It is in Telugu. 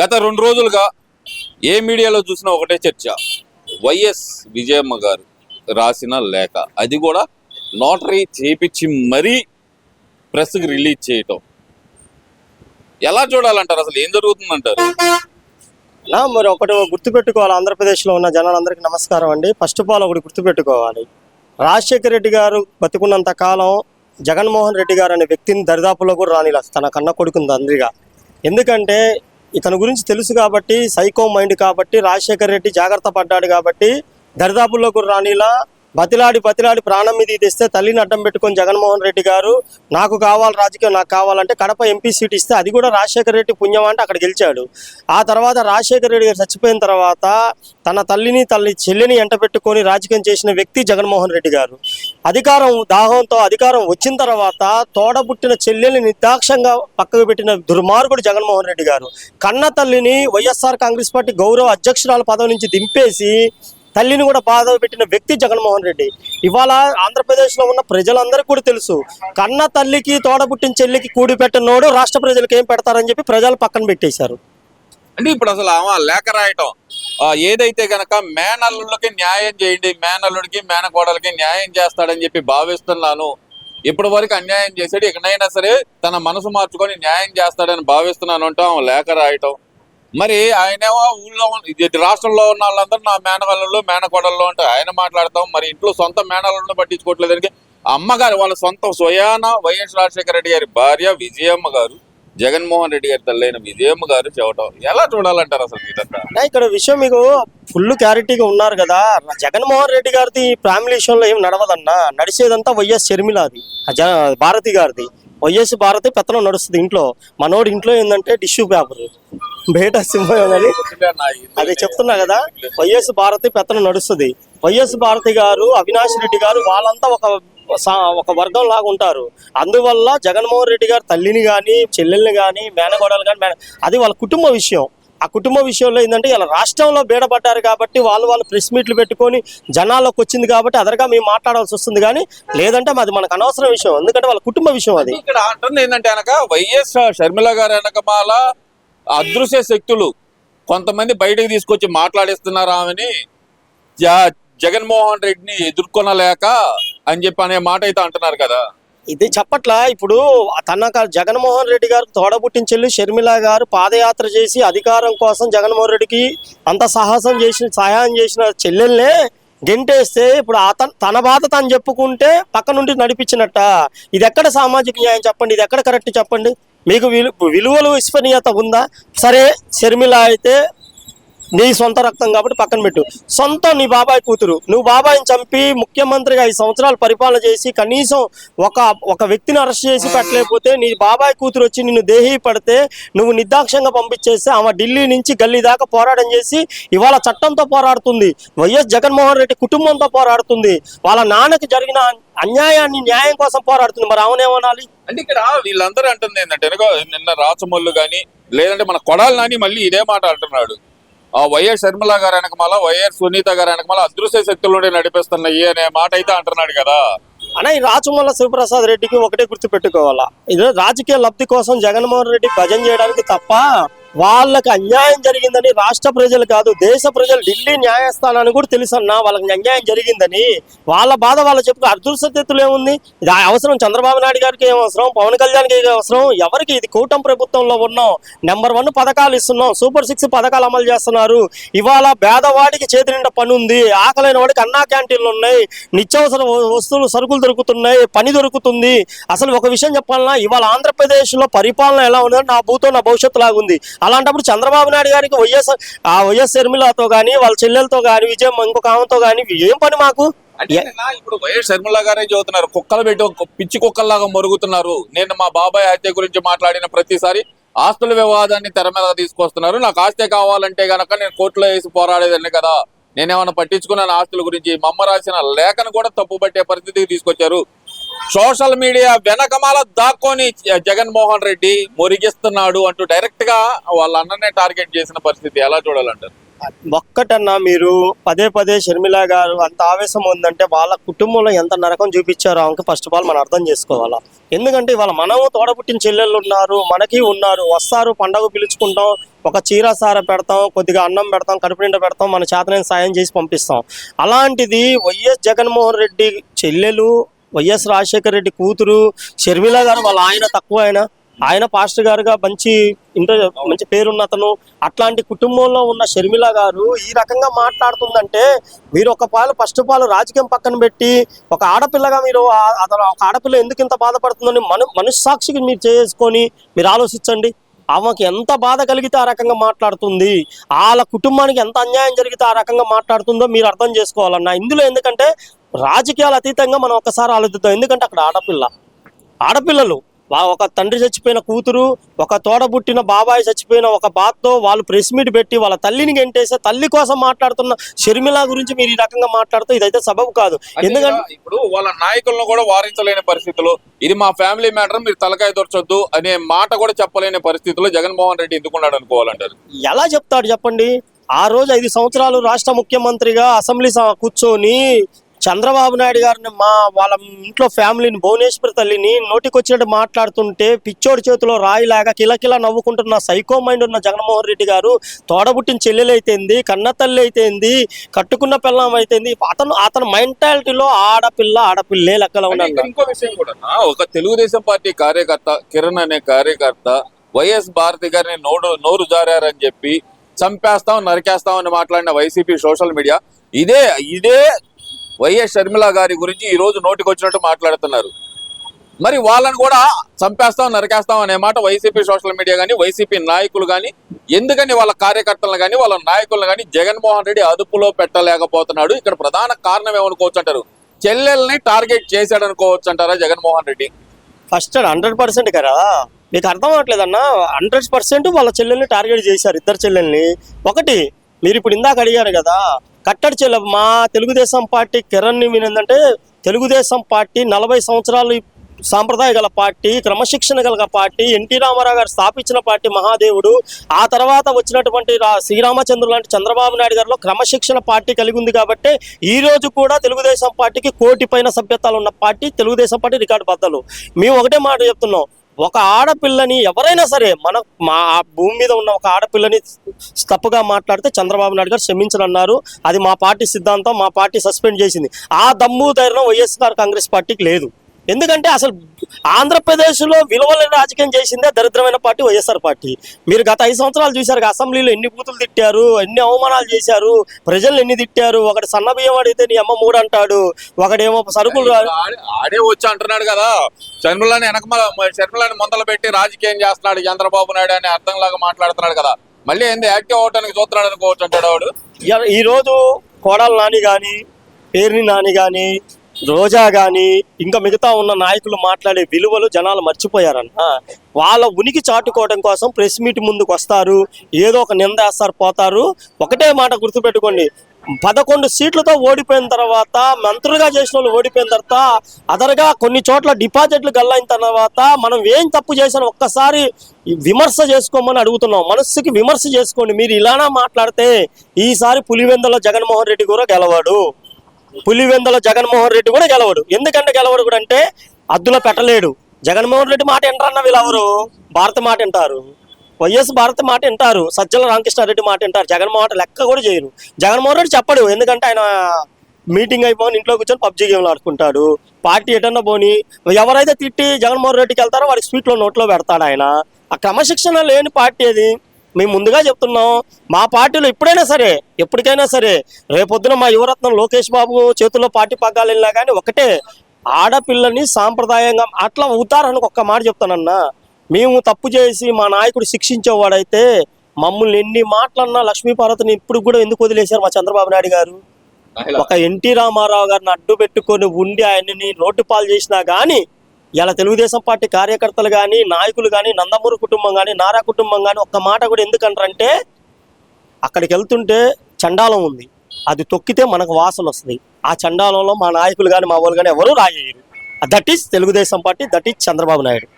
గత 2 రోజులుగా ఏ మీడియాలో చూసినా ఒకటే చర్చ. వైఎస్ విజయమ్మ గారు రాసిన లేఖ, అది కూడా నోటరీ చేపించి మరీ ప్రెస్కి రిలీజ్ చేయటం ఎలా చూడాలంటారు? అసలు ఏం జరుగుతుందంటారు? మరి ఒకటి గుర్తుపెట్టుకోవాలి, ఆంధ్రప్రదేశ్లో ఉన్న జనాలందరికీ నమస్కారం అండి. ఫస్ట్ ఆఫ్ ఆల్ ఒకటి గుర్తుపెట్టుకోవాలి, రాజశేఖర రెడ్డి గారు బతికున్నంత కాలం జగన్మోహన్ రెడ్డి గారు అనే వ్యక్తిని దరిదాపుల్లో కూడా రానిలా తన కన్న కొడుకుని తండ్రిగా. ఎందుకంటే ఇతని గురించి తెలుసు కాబట్టి, సైకో మైండ్ కాబట్టి, రాజశేఖర రెడ్డి జాగ్రత్త పడ్డాడు కాబట్టి దరిదాపుల్లో కూడా రానిలా బతిలాడి ప్రాణం మీద తెస్తే తల్లిని అడ్డం పెట్టుకొని జగన్మోహన్ రెడ్డి గారు నాకు కావాలి రాజకీయం, నాకు కావాలంటే కడప ఎంపీ సీట్ ఇస్తే అది కూడా రాజశేఖర రెడ్డి పుణ్యం అంటే అక్కడ గెలిచాడు. ఆ తర్వాత రాజశేఖర రెడ్డి గారు చచ్చిపోయిన తర్వాత తన తల్లి చెల్లిని ఎంట పెట్టుకొని రాజకీయం చేసిన వ్యక్తి జగన్మోహన్ రెడ్డి గారు. అధికారం దాహంతో అధికారం వచ్చిన తర్వాత తోడబుట్టిన చెల్లెల్ని నిర్దాక్షంగా పక్కకు పెట్టిన దుర్మార్గుడు జగన్మోహన్ రెడ్డి గారు. కన్న తల్లిని వైఎస్ఆర్ కాంగ్రెస్ పార్టీ గౌరవ అధ్యక్షురాల పదవి నుంచి దింపేసి తల్లిని కూడా బాధ పెట్టిన వ్యక్తి జగన్మోహన్ రెడ్డి. ఇవాళ ఆంధ్రప్రదేశ్లో ఉన్న ప్రజలందరికీ కూడా తెలుసు, కన్న తల్లికి తోడబుట్టిన చెల్లికి కూడి పెట్టినోడు రాష్ట్ర ప్రజలకు ఏం పెడతారని చెప్పి ప్రజలు పక్కన పెట్టేశారు. అంటే ఇప్పుడు అసలు ఆమె లేఖ రాయటం ఏదైతే గనక మేనల్లుడికి న్యాయం చేయండి, మేనల్లుడికి మేనకోడలకి న్యాయం చేస్తాడని చెప్పి భావిస్తున్నాను, ఇప్పటి వరకు అన్యాయం చేశాడు, ఇకనైనా సరే తన మనసు మార్చుకొని న్యాయం చేస్తాడని భావిస్తున్నాను అంటూ ఆమె లేఖ రాయటం. మరి ఆయనేమో ఊళ్ళో రాష్ట్రంలో ఉన్న వాళ్ళందరూ నా మేనగళ్ళు మేనకోడళ్ళు అంటే ఆయన మాట్లాడతాం, మరి ఇంట్లో సొంత మేనలను పట్టించుకోవట్లేదానికి అమ్మగారు వాళ్ళ సొంత స్వయాన వైఎస్ రాజశేఖర రెడ్డి గారి భార్య విజయమ్మ గారు, జగన్మోహన్ రెడ్డి గారి తల్లైన విజయమ్మ గారు చెప్పటం ఎలా చూడాలంటారు అసలు ఇదంతా? ఇక్కడ విషయం మీకు ఫుల్ క్లారిటీగా ఉన్నారు కదా. జగన్మోహన్ రెడ్డి గారిది ఫ్యామిలీ విషయంలో ఏం నడవదన్నా, నడిచేదంతా వైఎస్ షర్మిలాది, భారతి గారిది. వైఎస్ భారతి పెత్తనం నడుస్తుంది ఇంట్లో. మనోడు ఇంట్లో ఏంటంటే టిష్యూ పేపర్ బయట సింహం అని అది చెప్తున్నా కదా. వైఎస్ భారతి పెత్తనం నడుస్తుంది. వైఎస్ భారతి గారు, అవినాష్ రెడ్డి గారు వాళ్ళంతా ఒక వర్గం లాగా ఉంటారు. అందువల్ల జగన్మోహన్ రెడ్డి గారు తల్లిని కానీ చెల్లెల్ని కానీ మేనగోడలు కానీ అది వాళ్ళ కుటుంబ విషయం. ఆ కుటుంబ విషయంలో ఏంటంటే ఇలా రాష్ట్రంలో బీడపడ్డారు కాబట్టి వాళ్ళు ప్రెస్ మీట్లు పెట్టుకొని జనాల్లోకి వచ్చింది కాబట్టి అదరగా మేము మాట్లాడాల్సి వస్తుంది. కానీ లేదంటే అది మనకు అనవసరం విషయం, ఎందుకంటే వాళ్ళ కుటుంబ విషయం. అది ఇక్కడ అంటుంది ఏంటంటే అనక వైఎస్ షర్మిల గారు వెనకమాల అదృశ్య శక్తులు కొంతమంది బయటకు తీసుకొచ్చి మాట్లాడిస్తున్నారు ఆమెని, జగన్మోహన్ రెడ్డిని ఎదుర్కొనలేక అని చెప్పి అనే మాట అయితే అంటున్నారు కదా. ఇది చెప్పట్లా. ఇప్పుడు జగన్మోహన్ రెడ్డి గారు తోడబుట్టిన చెల్లి షర్మిల గారు పాదయాత్ర చేసి అధికారం కోసం జగన్మోహన్ రెడ్డికి అంత సహాయం చేసిన చెల్లెల్నే గెంటేస్తే ఇప్పుడు తన బాధ తను చెప్పుకుంటే పక్క నుండి నడిపించినట్ట. ఇది ఎక్కడ సామాజిక న్యాయం చెప్పండి? ఇది ఎక్కడ కరెక్ట్ చెప్పండి? మీకు విలువలు విశ్వనీయత ఉందా? సరే, షర్మిల అయితే నీ సొంత రక్తం కాబట్టి పక్కన పెట్టు. సొంతం నీ బాబాయ్ కూతురు, నువ్వు బాబాయిని చంపి ముఖ్యమంత్రిగా 5 సంవత్సరాలు పరిపాలన చేసి కనీసం ఒక వ్యక్తిని అరెస్ట్ చేసి పెట్టలేకపోతే నీ బాబాయ్ కూతురు వచ్చి నిన్ను దేహీ పడితే నువ్వు నిర్దాక్షంగా పంపించేస్తే ఆమె ఢిల్లీ నుంచి గల్లీ దాకా పోరాటం చేసి ఇవాళ చట్టంతో పోరాడుతుంది. వైఎస్ జగన్మోహన్ రెడ్డి కుటుంబంతో పోరాడుతుంది. వాళ్ళ నాన్నకి జరిగిన అన్యాయాన్ని న్యాయం కోసం పోరాడుతుంది. మరి అవునేమనాలి? అంటే ఇక్కడ వీళ్ళందరూ అంటుంది ఏంటంటే నిన్న రాచమల్లు కానీ లేదంటే మన కొడాలి నాని మళ్ళీ ఇదే మాట అంటున్నాడు, వైఎస్ షర్మిల గారు వెనకమాల వైఎస్ సునీత గారు వెనకమాల అదృశ్య శక్తుల్లోనే నడిపిస్తున్నాయి అనే మాట అయితే అంటున్నాడు కదా. అన్న, ఈ రాచమల్ల శివప్రసాద్ రెడ్డికి ఒకటే గుర్తు పెట్టుకోవాలా, ఇది రాజకీయ లబ్ధి కోసం జగన్మోహన్ రెడ్డి భజన చేయడానికి తప్ప వాళ్ళకి అన్యాయం జరిగిందని రాష్ట్ర ప్రజలు కాదు దేశ ప్రజలు ఢిల్లీ న్యాయస్థానాన్ని కూడా తెలుసన్నా వాళ్ళకి అన్యాయం జరిగిందని. వాళ్ళ బాధ వాళ్ళు చెప్పు. అదృశ్యతలు ఏముంది? ఇది అవసరం చంద్రబాబు నాయుడు గారికి ఏం అవసరం, పవన్ కళ్యాణ్కి ఏం అవసరం? ఎవరికి? ఇది కూటమి ప్రభుత్వంలో ఉన్నాం, నెంబర్ 1 పథకాలు ఇస్తున్నాం, సూపర్ 6 పథకాలు అమలు చేస్తున్నారు. ఇవాళ పేదవాడికి చేతి నిండా పని ఉంది, ఆకలైన వాడికి అన్నా క్యాంటీన్లు ఉన్నాయి, నిత్యావసర వస్తువులు సరుకులు దొరుకుతున్నాయి, పని దొరుకుతుంది. అసలు ఒక విషయం చెప్పాలన్నా, ఇవాళ ఆంధ్రప్రదేశ్లో పరిపాలన ఎలా ఉందని నా భూతో నా భవిష్యత్తు లాగుంది. అలాంటప్పుడు చంద్రబాబు నాయుడు గారికి వైఎస్ షర్మిలతో కానీ వాళ్ళ చెల్లెలతో కానీ విజయం ఇంకొక ఆమెతో కానీ ఏం పని మాకు? ఇప్పుడు వైఎస్ షర్మిల గారే చదువుతున్నారు, కుక్కలు పెట్టి పిచ్చి కుక్కల్లాగా మరుగుతున్నారు. నేను మా బాబాయ్ హత్య గురించి మాట్లాడిన ప్రతిసారి ఆస్తుల వివాదాన్ని తెర మీద తీసుకొస్తున్నారు. నాకు ఆస్తి కావాలంటే గనక నేను కోర్టులో వేసి పోరాడేదాన్ని కదా, నేనేమన్నా పట్టించుకున్నాను ఆస్తుల గురించి? మా అమ్మ రాసిన లేఖను కూడా తప్పుపట్టే పరిస్థితికి తీసుకొచ్చారు. సోషల్ మీడియా వెనకమాల దాక్కొని జగన్మోహన్ రెడ్డి మురిగిస్తున్నాడు అంటూ డైరెక్ట్ గా వాళ్ళ అన్ననే టార్గెట్ చేసిన పరిస్థితి ఎలా చూడాలంటారు? ఒక్కటన్నా మీరు పదే షర్మిల గారు అంత ఆవేశం ఉందంటే వాళ్ళ కుటుంబంలో ఎంత నరకం చూపించారో ఆమెకి ఫస్ట్ ఆఫ్ ఆల్ మనం అర్థం చేసుకోవాలా. ఎందుకంటే ఇవాళ మనము తోడబుట్టిన చెల్లెళ్ళు ఉన్నారు, మనకి ఉన్నారు, వస్తారు, పండగ పిలుచుకుంటాం, ఒక చీరసార పెడతాం, కొద్దిగా అన్నం పెడతాం, కడుపు నిండా పెడతాం, మన చేతనైన సాయం చేసి పంపిస్తాం. అలాంటిది వైఎస్ జగన్మోహన్ రెడ్డి చెల్లెలు, వైఎస్ రాజశేఖర రెడ్డి కూతురు షర్మిల గారు, వాళ్ళ ఆయన తక్కువ ఆయన పాస్టర్ గారుగా మంచి పేరున్న అతను. అట్లాంటి కుటుంబంలో ఉన్న షర్మిల గారు ఈ రకంగా మాట్లాడుతుందంటే, మీరు ఫస్ట్ ఆఫ్ ఆల్ రాజకీయం పక్కన పెట్టి ఒక ఆడపిల్లగా మీరు ఒక ఆడపిల్ల ఎందుకు ఇంత బాధపడుతుందని మనస్సాక్షికి మీరు చేసుకొని మీరు ఆలోచించండి. ఆమెకి ఎంత బాధ కలిగితే ఆ రకంగా మాట్లాడుతుంది, వాళ్ళ కుటుంబానికి ఎంత అన్యాయం జరిగితే ఆ రకంగా మాట్లాడుతుందో మీరు అర్థం చేసుకోవాలన్నా. ఇందులో ఎందుకంటే రాజకీయాలు అతీతంగా మనం ఒకసారి ఆలోచిద్దాం. ఎందుకంటే అక్కడ ఆడపిల్లలు ఒక తండ్రి చచ్చిపోయిన కూతురు, ఒక తోడబుట్టిన బాబాయ్ చచ్చిపోయిన ఒక బాధతో వాళ్ళు ప్రెస్ మీట్ పెట్టి వాళ్ళ తల్లిని గెంటేసే తల్లి కోసం మాట్లాడుతున్న షర్మిల గురించి మీరు ఈ రకంగా మాట్లాడుతూ ఇదైతే సబబు కాదు. ఎందుకంటే ఇప్పుడు వాళ్ళ నాయకులను కూడా వారించలేని పరిస్థితులు, ఇది మా ఫ్యామిలీ మ్యాటర్, మీరు తలకాయ దొరచొద్దు అనే మాట కూడా చెప్పలేని పరిస్థితుల్లో జగన్మోహన్ రెడ్డి ఎందుకున్నాడు అనుకోవాలంటారు? ఎలా చెప్తాడు చెప్పండి? ఆ రోజు 5 సంవత్సరాలు రాష్ట్ర ముఖ్యమంత్రిగా అసెంబ్లీ కూర్చొని చంద్రబాబు నాయుడు గారిని వాళ్ళ ఇంట్లో ఫ్యామిలీని, భువనేశ్వరి తల్లిని నోటికొచ్చినట్టు మాట్లాడుతుంటే పిచ్చోడి చేతిలో రాయిలాగా కిలకిలా నవ్వుకుంటున్న సైకో మైండ్ ఉన్న జగన్మోహన్ రెడ్డి గారు తోడబుట్టిన చెల్లెలు అయితేంది, కన్న తల్లి అయితేంది, కట్టుకున్న పిల్లం అయితేంది, అతని మెంటాలిటీలో ఆడపిల్లే లెక్కలో ఉన్నాడు. ఇంకో విషయం కూడా, ఒక తెలుగుదేశం పార్టీ కార్యకర్త కిరణ్ అనే కార్యకర్త వైఎస్ భారతి గారిని నోరు జారారని చెప్పి చంపేస్తాం, నరికేస్తాం అని మాట్లాడిన వైసీపీ సోషల్ మీడియా ఇదే వైఎస్ షర్మిల గారి గురించి ఈ రోజు నోటికొచ్చినట్టు మాట్లాడుతున్నారు. మరి వాళ్ళని కూడా చంపేస్తాం, నరికేస్తాం అనే మాట వైసీపీ సోషల్ మీడియా కానీ, వైసీపీ నాయకులు కానీ, ఎందుకని వాళ్ళ కార్యకర్తలను కానీ వాళ్ళ నాయకులను కానీ జగన్మోహన్ రెడ్డి అదుపులో పెట్టలేకపోతున్నాడు? ఇక్కడ ప్రధాన కారణం ఏమనుకోవచ్చు అంటారు? చెల్లెల్ని టార్గెట్ చేశాడు అనుకోవచ్చు అంటారా జగన్మోహన్ రెడ్డి? ఫస్ట్ 100% కదా, మీకు అర్థం అవ్వట్లేదన్నా. 100% వాళ్ళ చెల్లెల్ని టార్గెట్ చేశారు, ఇద్దరు చెల్లెల్ని. ఒకటి మీరు ఇప్పుడు ఇందాక అడిగారు కదా, కట్టడి చెల్లె మా తెలుగుదేశం పార్టీ కిరణ్ని వినందంటే, తెలుగుదేశం పార్టీ 40 సంవత్సరాలు సాంప్రదాయ గల పార్టీ, క్రమశిక్షణ గల పార్టీ, ఎన్టీ రామారావు గారు స్థాపించిన పార్టీ మహాదేవుడు. ఆ తర్వాత వచ్చినటువంటి శ్రీరామచంద్రుడు లాంటి చంద్రబాబు నాయుడు గారిలో క్రమశిక్షణ పార్టీ కలిగి ఉంది కాబట్టి ఈ రోజు కూడా తెలుగుదేశం పార్టీకి 1 కోటి పైన సభ్యత్వాలు ఉన్న పార్టీ తెలుగుదేశం పార్టీ రికార్డు బద్దలు. మేము ఒకటే మాట చెప్తున్నాం, ఒక ఆడపిల్లని ఎవరైనా సరే మా భూమి మీద ఉన్న ఒక ఆడపిల్లని తప్పుగా మాట్లాడితే చంద్రబాబు నాయుడు గారు క్షమించనన్నారు. అది మా పార్టీ సిద్ధాంతం, మా పార్టీ సస్పెండ్ చేసింది. ఆ దమ్ము ధైర్యం వైఎస్ఆర్ కాంగ్రెస్ పార్టీకి లేదు. ఎందుకంటే అసలు ఆంధ్రప్రదేశ్లో విలువల రాజకీయం చేసిందే దరిద్రమైన పార్టీ వైఎస్ఆర్ పార్టీ. మీరు గత 5 సంవత్సరాలు చూశారు, అసెంబ్లీలో ఎన్ని బూతులు తిట్టారు, ఎన్ని అవమానాలు చేశారు, ప్రజలు ఎన్ని తిట్టారు. ఒకటి సన్న బియ్యం అడిగితే నీ అమ్మ 3 అంటాడు, ఒకడేమో సరుకులు ఆడే వచ్చి అంటున్నాడు కదా, షర్మిలని మొదలు పెట్టి రాజకీయం చేస్తున్నాడు చంద్రబాబు నాయుడు అని అర్థంలాగా మాట్లాడుతున్నాడు కదా, మళ్ళీ ఏంది యాక్టివ్ అవడానికి చూస్తున్నాడు అనుకోవచ్చు అంటాడు వాడు. ఈ రోజు కోడల నాని కానీ, పేరుని నాని కానీ, రోజా కానీ, ఇంకా మిగతా ఉన్న నాయకులు మాట్లాడే విలువలు జనాలు మర్చిపోయారన్న. వాళ్ళ ఉనికి చాటుకోవడం కోసం ప్రెస్ మీట్ ముందుకు వస్తారు, ఏదో ఒక నిందేస్తారు, పోతారు. ఒకటే మాట గుర్తుపెట్టుకోండి, 11 సీట్లతో ఓడిపోయిన తర్వాత, మంత్రులుగా చేసిన వాళ్ళు ఓడిపోయిన తర్వాత, అదరగా కొన్ని చోట్ల డిపాజిట్లు గల్లైన తర్వాత మనం ఏం తప్పు చేశాను ఒక్కసారి విమర్శ చేసుకోమని అడుగుతున్నాం. మనస్సుకి విమర్శ చేసుకోండి. మీరు ఇలానా మాట్లాడితే ఈసారి పులివెందుల జగన్మోహన్ రెడ్డి కూడా గెలవాడు. ఎందుకంటే గెలవడు కూడా అంటే అద్దులో పెట్టలేడు. జగన్మోహన్ రెడ్డి మాట వింటారన్న వీళ్ళెవరు? భారత మాట వింటారు, వైఎస్ భారత మాట వింటారు, సజ్జల రామకృష్ణారెడ్డి మాట వింటారు. జగన్మోహన్ రెడ్డి లెక్క కూడా చేయరు. జగన్మోహన్ రెడ్డి చెప్పడు, ఎందుకంటే ఆయన మీటింగ్ అయిపోయి ఇంట్లో కూర్చొని పబ్జీ గేమ్లు ఆడుకుంటాడు. పార్టీ ఎటన్నా పోని ఎవరైతే తిట్టి జగన్మోహన్ రెడ్డికి వెళ్తారో వాడికి స్వీట్లో నోట్లో పెడతాడు ఆయన. ఆ క్రమశిక్షణ లేని పార్టీ అది. మేము ముందుగా చెప్తున్నాం, మా పార్టీలో ఎప్పటికైనా సరే రేపొద్దున మా యువరత్నం లోకేష్ బాబు చేతుల్లో పార్టీ పగ్గాలు వెళ్ళినా కానీ ఒకటే, ఆడపిల్లని సాంప్రదాయంగా అట్లా ఉదాహరణకు ఒక్క మాట చెప్తానన్నా, మేము తప్పు చేసి మా నాయకుడు శిక్షించేవాడైతే మమ్మల్ని ఎన్ని మాటలన్నా లక్ష్మీపార్వతిని ఇప్పుడు కూడా ఎందుకు వదిలేశారు మా చంద్రబాబు నాయుడు గారు? ఒక ఎన్టీ రామారావు గారిని అడ్డు పెట్టుకొని ఉండి ఆయన్ని రోడ్డు పాలు చేసినా కానీ ఇలా తెలుగుదేశం పార్టీ కార్యకర్తలు కానీ, నాయకులు కానీ, నందమూరి కుటుంబం కానీ, నారా కుటుంబం కానీ ఒక్క మాట కూడా ఎందుకంటారంటే, అక్కడికి వెళ్తుంటే చండాలం ఉంది, అది తొక్కితే మనకు వాసన వస్తుంది. ఆ చండాలంలో మా నాయకులు కానీ, మా వాళ్ళు కానీ ఎవరు రాయేయరు. That is Telugu Desam party, that is Chandrababu Naidu.